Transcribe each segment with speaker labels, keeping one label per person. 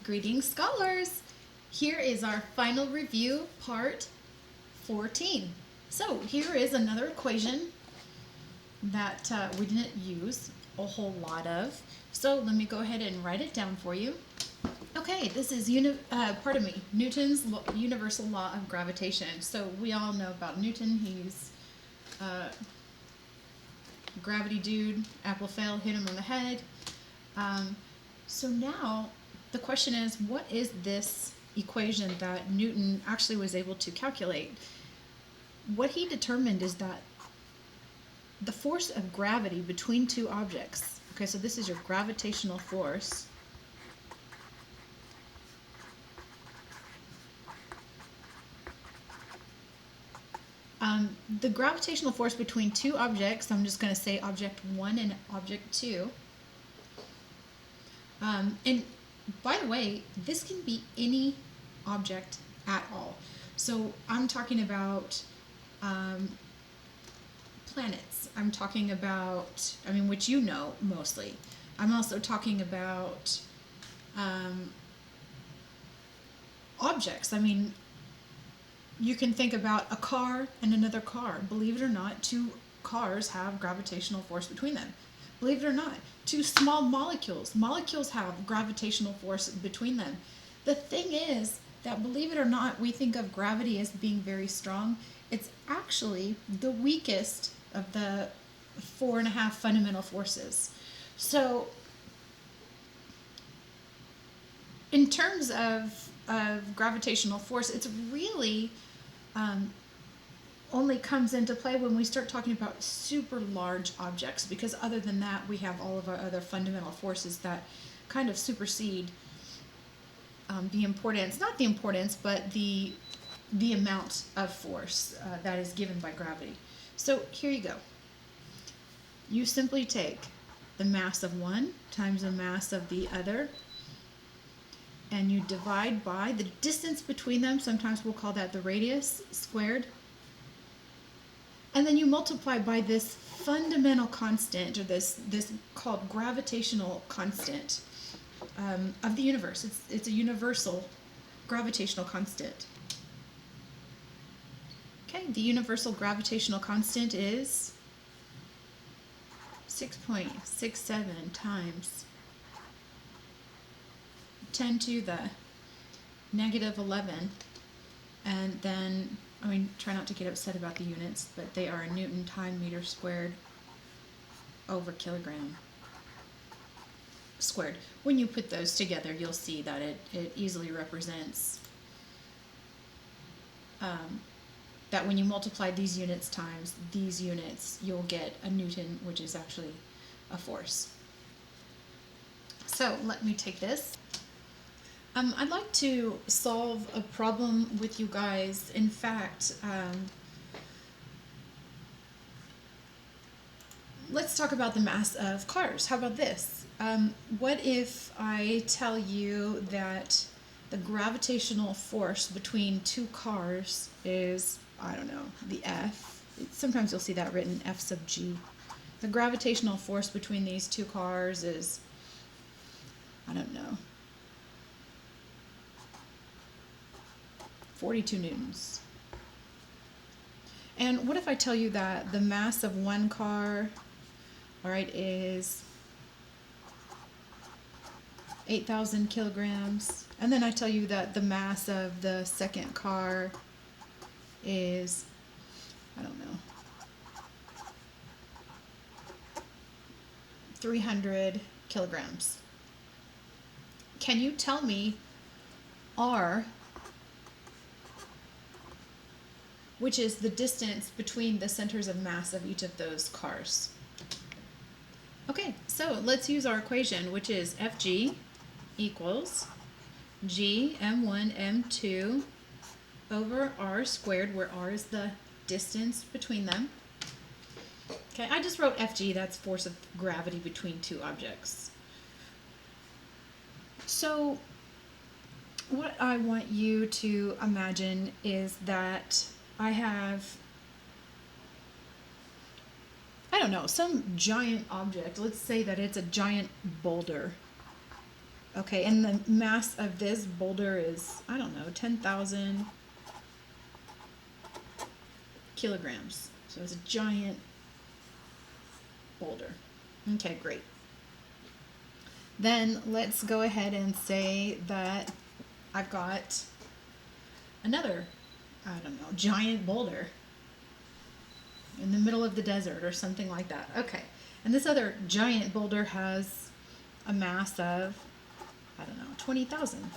Speaker 1: Greetings, scholars! Here is our final review, part 14. So, here is another equation that we didn't use a whole lot of. So, let me go ahead and write it down for you. Okay, this is Newton's universal law of gravitation. So, we all know about Newton. He's gravity dude. Apple fell, hit him on the head. So now the question is, what is this equation that Newton actually was able to calculate? What he determined is that the force of gravity between two objects, okay, so this is your gravitational force, the gravitational force between two objects, I'm just going to say object 1 and object 2. And by the way, this can be any object at all. So I'm talking about planets. I'm talking about, which you know mostly. I'm also talking about objects. You can think about a car and another car. Believe it or not, two cars have gravitational force between them. Believe it or not, two small molecules. Molecules have gravitational force between them. The thing is that, believe it or not, we think of gravity as being very strong. It's actually the weakest of the 4.5 fundamental forces. So, in terms of gravitational force, it's really only comes into play when we start talking about super large objects, because other than that, we have all of our other fundamental forces that kind of supersede the importance, not the importance, but the amount of force that is given by gravity. So here you go. You simply take the mass of one times the mass of the other, and you divide by the distance between them. Sometimes we'll call that the radius squared. And then you multiply by this fundamental constant, or this called gravitational constant of the universe. It's a universal gravitational constant. Okay, the universal gravitational constant is 6.67 times 10 to the negative 11. And then, try not to get upset about the units, but they are Newton time meter squared over kilogram squared. When you put those together, you'll see that it easily represents that when you multiply these units times these units, you'll get a Newton, which is actually a force. So let me take this. I'd like to solve a problem with you guys. In fact, let's talk about the mass of cars. How about this? What if I tell you that the gravitational force between two cars is, I don't know, the F. Sometimes you'll see that written F sub G. The gravitational force between these two cars is, I don't know, 42 newtons. And what if I tell you that the mass of one car, all right, is 8,000 kilograms. And then I tell you that the mass of the second car is, I don't know, 300 kilograms. Can you tell me R, which is the distance between the centers of mass of each of those cars? Okay, so let's use our equation, which is Fg equals G m1 m2 over r squared, where r is the distance between them. Okay, I just wrote Fg, that's force of gravity between two objects. So what I want you to imagine is that I have, I don't know, some giant object. Let's say that it's a giant boulder. Okay, and the mass of this boulder is, I don't know, 10,000 kilograms. So it's a giant boulder. Okay, great. Then let's go ahead and say that I've got another, I don't know, giant boulder in the middle of the desert or something like that. Okay. And this other giant boulder has a mass of, I don't know, 20,000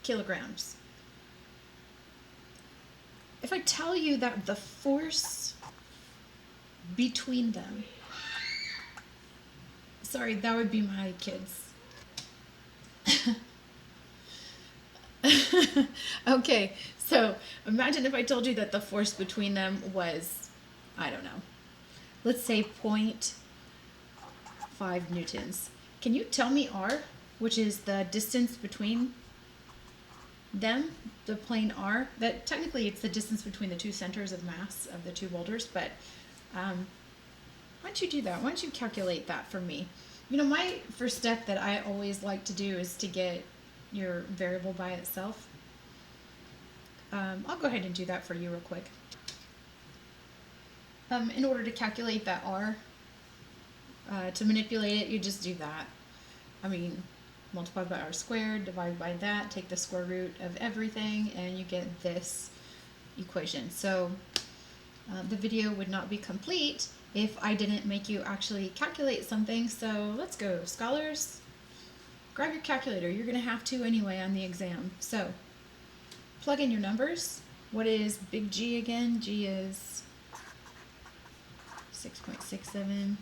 Speaker 1: kilograms. If I tell you that the force between them, sorry, that would be my kids. Okay, so imagine if I told you that the force between them was, I don't know, let's say 0.5 newtons. Can you tell me R, which is the distance between them, the plane R? That technically it's the distance between the two centers of mass of the two boulders, but why don't you do that? Why don't you calculate that for me? You know, my first step that I always like to do is to get your variable by itself. I'll go ahead and do that for you real quick. In order to calculate that R, to manipulate it, you just do that. I mean, multiply by R squared, divide by that, take the square root of everything, and you get this equation. So the video would not be complete if I didn't make you actually calculate something. So let's go, scholars. Grab your calculator. You're going to have to anyway on the exam. So plug in your numbers. What is big G again? G is 6.67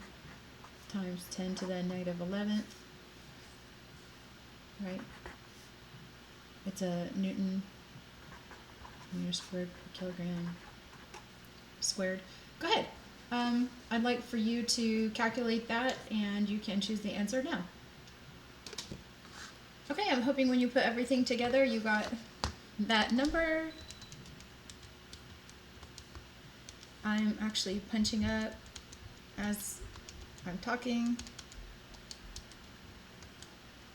Speaker 1: times 10 to the negative 11th. Right? It's a Newton meter squared per kilogram squared. Go ahead. I'd like for you to calculate that, and you can choose the answer now. Okay, I'm hoping when you put everything together, you got that number. I'm actually punching up as I'm talking.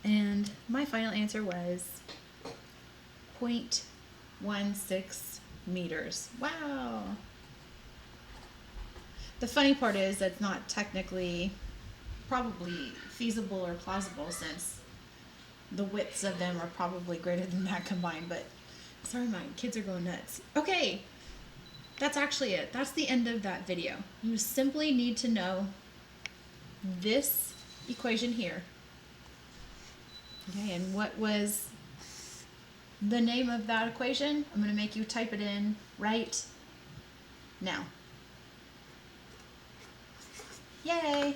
Speaker 1: And my final answer was 0.16 meters. Wow. The funny part is that's not technically probably feasible or plausible, since the widths of them are probably greater than that combined, but sorry, my kids are going nuts. Okay, that's actually it. That's the end of that video. You simply need to know this equation here. Okay, and what was the name of that equation? I'm going to make you type it in right now. Yay!